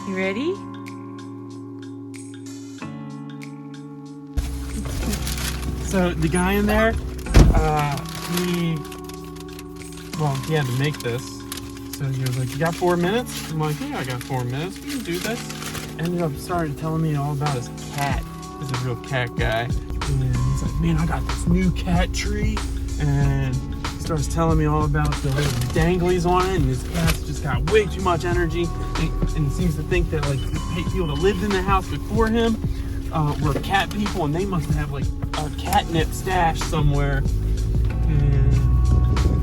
You ready? So the guy in there, he had to make this. So he was like, "You got 4 minutes?" I'm like, "Yeah, I got 4 minutes. We can do this." Ended up started telling me all about his cat. He's a real cat guy. And he's like, "Man, I got this new cat tree." And he starts telling me all about the little danglies on it. And his cat's just got way too much energy. And he seems to think that like the people that lived in the house before him were cat people. And they must have like a catnip stash somewhere. And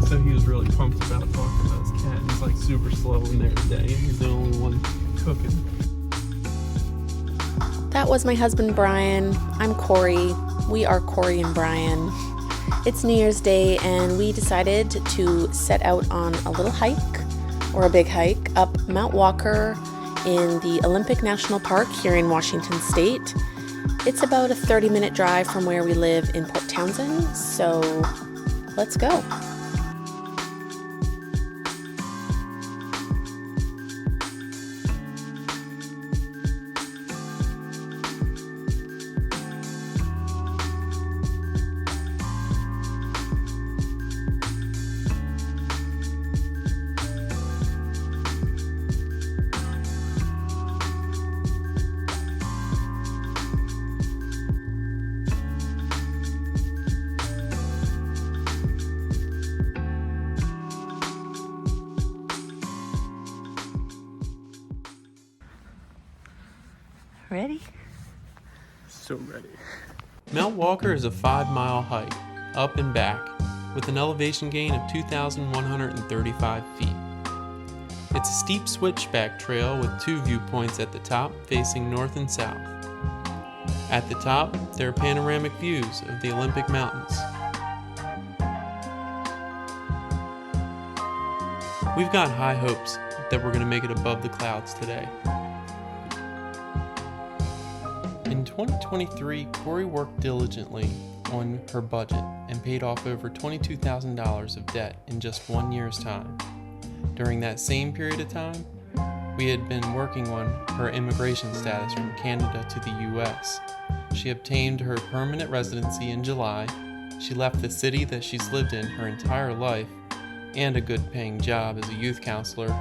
so he was really pumped about talking about his cat. And he's like super slow in there today. He's the only one cooking. That was my husband, Brian. I'm Corie. We are Corie and Brian. It's New Year's Day, and we decided to set out on a little hike, or a big hike, up Mount Walker in the Olympic National Park here in Washington State. It's about a 30-minute drive from where we live in Port Townsend, so let's go. Ready? So ready. Mount Walker is a 5-mile hike, up and back, with an elevation gain of 2,135 feet. It's a steep switchback trail with 2 viewpoints at the top facing north and south. At the top, there are panoramic views of the Olympic Mountains. We've got high hopes that we're going to make it above the clouds today. In 2023, Corie worked diligently on her budget and paid off over $22,000 of debt in just 1 year's time. During that same period of time, we had been working on her immigration status from Canada to the U.S. She obtained her permanent residency in July. She left the city that she's lived in her entire life and a good-paying job as a youth counselor,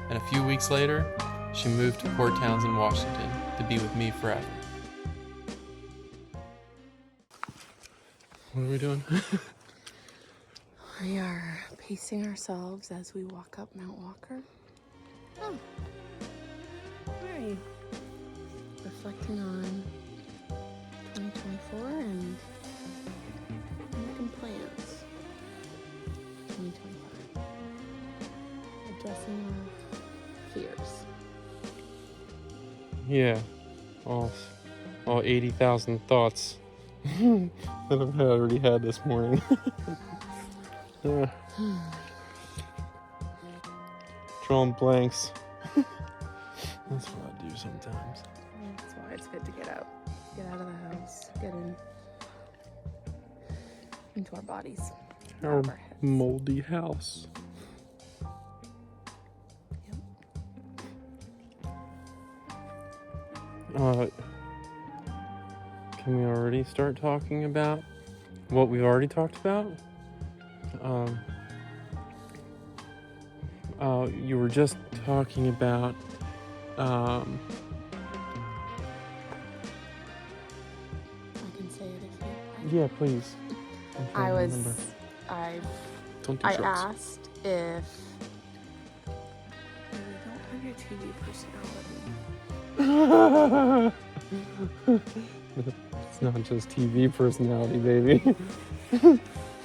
and a few weeks later, she moved to Port Townsend, Washington to be with me forever. What are we doing? We are pacing ourselves as we walk up Mount Walker. Oh, very reflecting on 2024 and making plans. 2025. Addressing our fears. Yeah, all 80,000 thoughts that I've already had this morning. Drawing blanks. That's what I do sometimes. That's why it's good to get out of the house, get into our bodies, out Our of our heads. moldy house. Yep. Can we already start talking about what we've already talked about? You were just talking about I can say it if you like. yeah, please. I Don't do drugs. asked if you don't have your TV personality. It's not just TV personality, baby.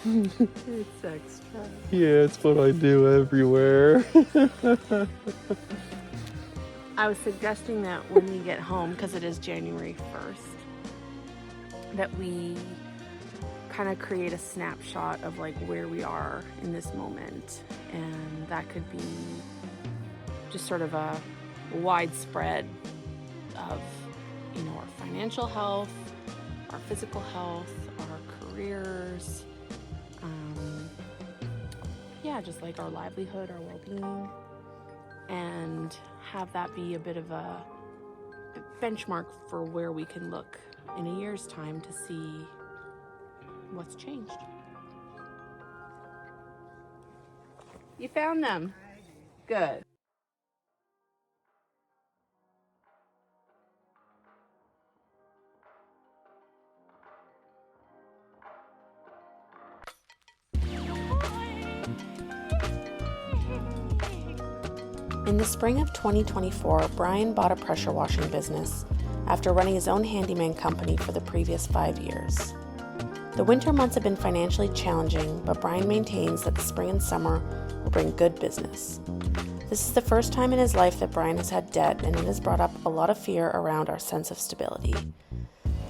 It's extra. Yeah, it's what I do everywhere. I was suggesting that when we get home, because it is January 1st, that we kind of create a snapshot of like where we are in this moment. And that could be just sort of a widespread of, our financial health, our physical health, our careers, just like our livelihood, our well-being. And and have that be a bit of a benchmark for where we can look in a year's time to see what's changed. You found them? Good. In the spring of 2024, Brian bought a pressure washing business after running his own handyman company for the previous 5 years. The winter months have been financially challenging, but Brian maintains that the spring and summer will bring good business. This is the first time in his life that Brian has had debt, and it has brought up a lot of fear around our sense of stability.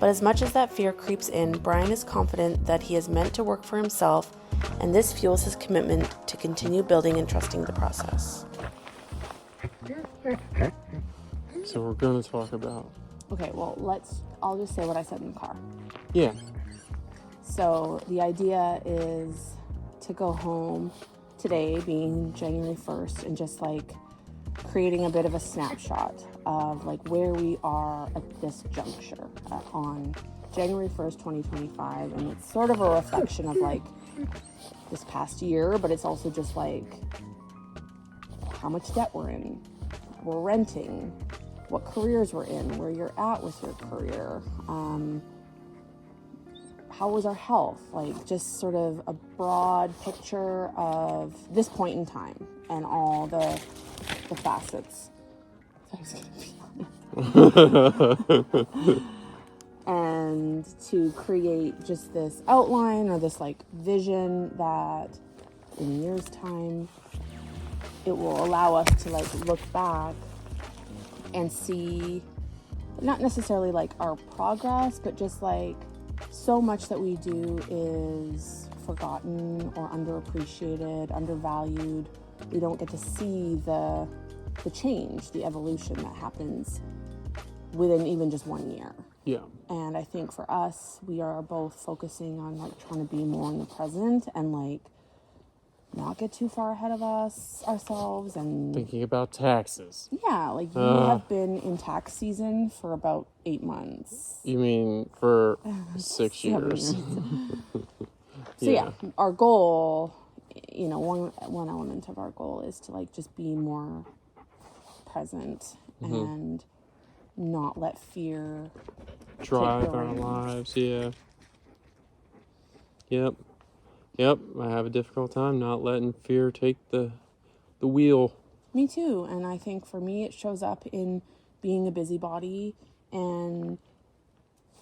But as much as that fear creeps in, Brian is confident that he is meant to work for himself, and this fuels his commitment to continue building and trusting the process. So we're going to talk about... Okay, well, I'll just say what I said in the car. Yeah. So the idea is to go home today, being January 1st, and just like creating a bit of a snapshot of like where we are at this juncture on January 1st, 2025. And it's sort of a reflection of like this past year, but it's also just like how much debt we're in, we're renting, what careers we're in, where you're at with your career, how was our health, like just sort of a broad picture of this point in time and all the facets. And to create just this outline or this like vision that in a year's time it will allow us to like look back and see not necessarily like our progress, but just like so much that we do is forgotten or underappreciated, undervalued. We don't get to see the change, the evolution that happens within even just 1 year. Yeah. And I think for us, we are both focusing on like trying to be more in the present and like not get too far ahead of ourselves and Thinking about taxes. yeah, like you have been in tax season for about 8 months. You mean for 6 years? So yeah, our goal, you know, one element of our goal is to like just be more present and not let fear Drive our lives. Yeah. Yep. I have a difficult time not letting fear take the wheel. Me too. And I think for me, it shows up in being a busybody and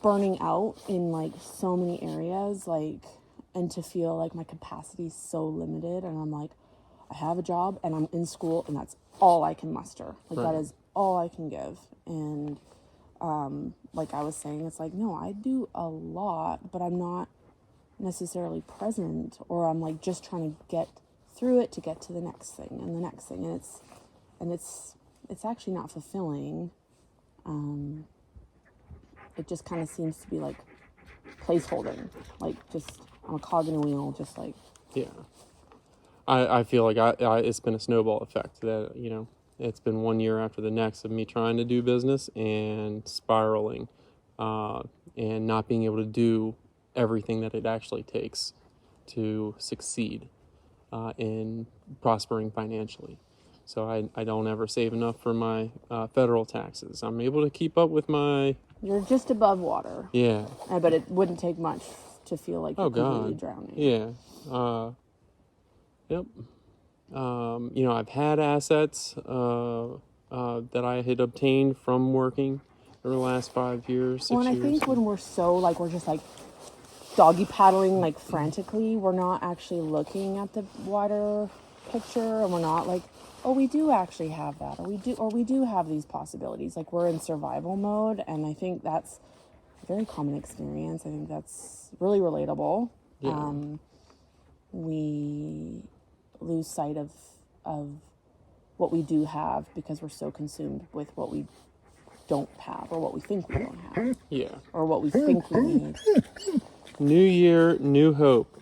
burning out in like so many areas, like, and to feel like my capacity is so limited. And I'm like, I have a job and I'm in school and that's all I can muster. Like that is all I can give. And like I was saying, it's like, no, I do a lot, but I'm not necessarily present, or I'm like just trying to get through it to get to the next thing and the next thing, and it's actually not fulfilling. It just kind of seems to be like placeholding, like just I'm a cog in a wheel, just like I feel like I it's been a snowball effect that, you know, it's been 1 year after the next of me trying to do business and spiraling, and not being able to do everything that it actually takes to succeed in prospering financially. So I don't ever save enough for my federal taxes. I'm able to keep up with my... You're just above water. Yeah. But it wouldn't take much to feel like you're completely drowning. Yeah. Yep. You know, I've had assets that I had obtained from working over the last 5 years, 6 years. Well, and I think when we're so, like, we're just, like, doggy paddling, like, frantically, we're not actually looking at the wider picture, and we're not, like, oh, we do actually have that, or we do have these possibilities. Like, we're in survival mode, and I think that's a very common experience. I think that's really relatable. Yeah. We lose sight of what we do have because we're so consumed with what we don't have, or what we think we don't have. Yeah. Or what we think we need. New year, new hope.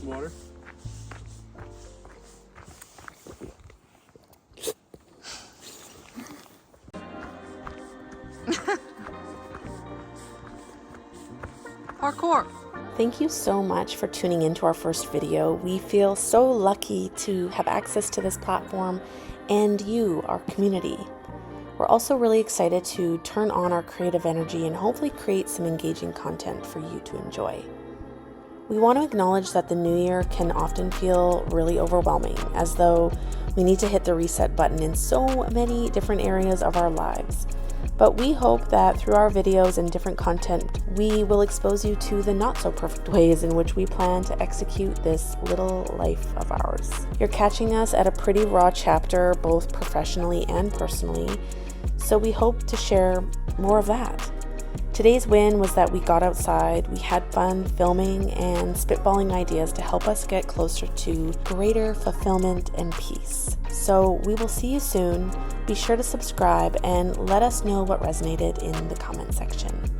Water. Parkour. Thank you so much for tuning into our first video. We feel so lucky to have access to this platform and you, our community. We're also really excited to turn on our creative energy and hopefully create some engaging content for you to enjoy. We want to acknowledge that the new year can often feel really overwhelming, as though we need to hit the reset button in so many different areas of our lives. But we hope that through our videos and different content, we will expose you to the not so perfect ways in which we plan to execute this little life of ours. You're catching us at a pretty raw chapter, both professionally and personally, so we hope to share more of that. Today's win was that we got outside, we had fun filming and spitballing ideas to help us get closer to greater fulfillment and peace. So we will see you soon. Be sure to subscribe and let us know what resonated in the comment section.